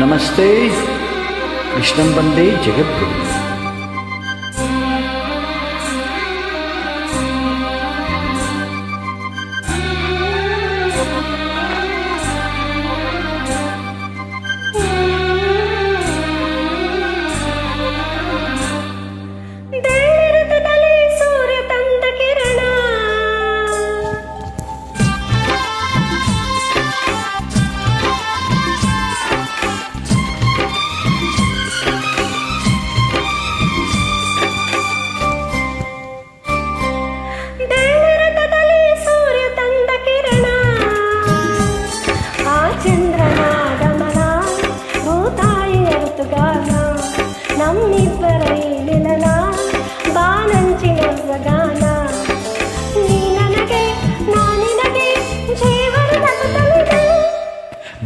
ನಮಸ್ತೆ ಕೃಷ್ಣಂ ವಂದೇ ಜಗದ್ಗುರು.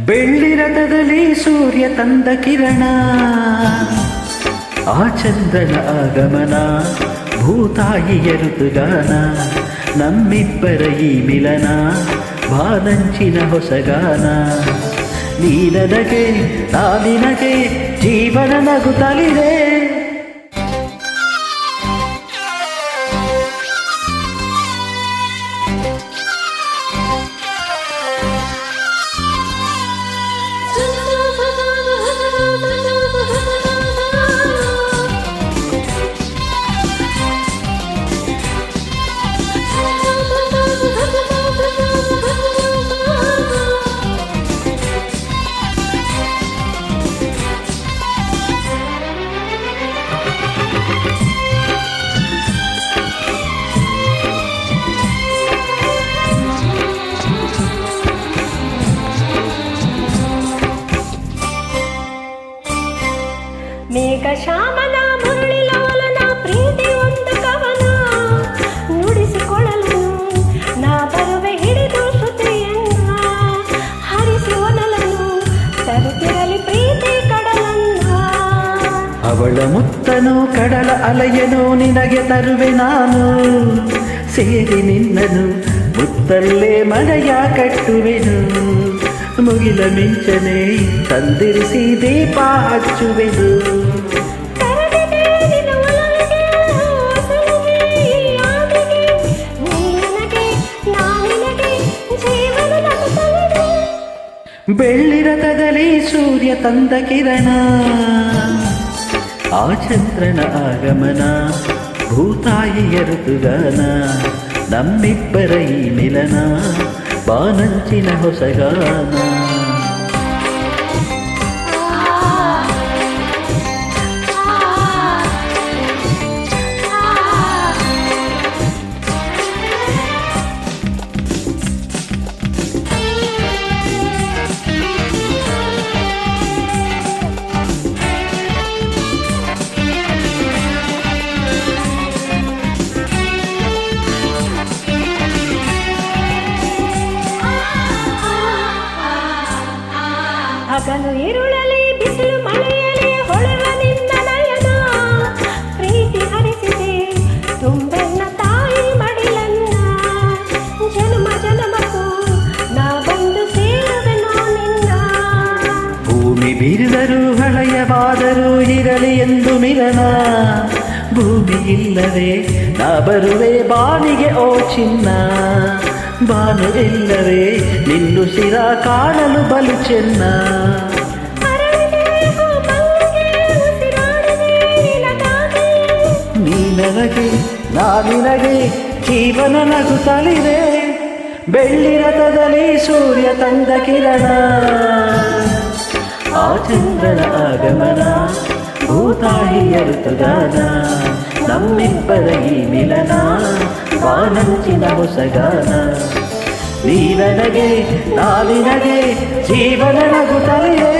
ಬೆಳ್ಳಿ ರಥದಲ್ಲಿ ಸೂರ್ಯ ತಂದ ಕಿರಣ, ಆ ಚಂದ್ರನ ಆಗಮನ, ಭೂತಾಯಿಯ ಋತುಗಾನ, ನಮ್ಮಿಬ್ಬರ ಈ ಮಿಲನ, ಬಾನಂಚಿನ ಹೊಸಗಾನ. ನೀ ನನಗೆ ನಾನಿನಗೆ ಜೀವನ ನಗುತ್ತಲಿದೆ. ಮೇಘ ಶ್ಯಾಮನ ಮುರಳಿ ಲವಲನ ಪ್ರೀತಿ ಒಂದು ಕವನ, ನುಡಿಸಿಕೊಳ್ಳಲು ನಾ ಬರುವೆ ಹಿಡಿದು ಶ್ರುತಿಯನ್ನ, ಹರಿಸಿ ಒನಲನು ತರುತ್ತಿರಲಿ ಪ್ರೀತಿ ಕಡಲನ್ನ. ಅವಳ ಮುತ್ತನು ಕಡಲ ಅಲೆಯನು ನಿನಗೆ ತರುವೆ ನಾನು, ಸೇರಿ ನಿನ್ನನು ಮುತ್ತಲ್ಲೇ ಮನೆಯ ಕಟ್ಟುವೆನು. ಮುಗಿಲ ಮಿಂಚನೆ ತಂದಿರಿಸಿ ದೀಪ ಹಚ್ಚುವೆನು. ಬೆಳ್ಳಿ ರಥದಲ್ಲಿ ಸೂರ್ಯ ತಂದ ಕಿರಣ, ಆ ಚಂದ್ರನ ಆಗಮನ, ಭೂತಾಯಿಯ ಋತುಗಾನ, ನಮ್ಮಿಬ್ಬರ ಈ ಮಿಲನ, ಬಾನಂಚಿನ ಹೊಸಗಾನ. ಹಗಲು ಇರುಳಲಿ ಬಿಸಿಲು ಮಳೆಯಲಿ ಹೊಳೆವ ನಿನ್ನ ನಯನ, ಪ್ರೀತಿ ಹರಿಸಿದೆ ತುಂಬೆನ್ನ ತಾಯಿ ಮಡಿಲನ್ನ, ಜನ್ಮ ಜನ್ಮಕ್ಕೂ ನಾ ಬಂದು ಸೇರುವೆನೋ ನಿನ್ನ. ಭೂಮಿ ಬಿರಿದರೂ ಹಳೆಯವಾದರೂ ಇರಲಿ ಎಂದು ಮಿಲನ, ಭೂಮಿ ಇಲ್ಲವೇ ನಾ ಬರುವೆ ಬಾನಿಗೆ ಓ ಚಿನ್ನ. ಬಾನು ಇಲ್ಲವೇ ನಿನ್ನು ಸಿರ ಕಾಣಲು ಬಲು ಚೆನ್ನ. ನೀ ನನಗೆ ನಾನಿನಗೆ ಜೀವನ ನಗುತ್ತಲಿದೆ. ಬೆಳ್ಳಿ ರಥದಲ್ಲಿ ಸೂರ್ಯ ತಂದ ಕಿರಣ, ಆ ಚಂದ್ರನ ಆಗಮನ, ಭೂತಾಯಿಯ ಋತುಗಾನ, ನಮ್ಮಿಬ್ಬರ ಈ ಮಿಲನ, ಬಾನಂಚಿನ ಹೊಸಗಾನ. ನೀ ನನಗೆ ನಾನಿನಗೆ ಜೀವನ ನಗುತ್ತಲಿದೆ.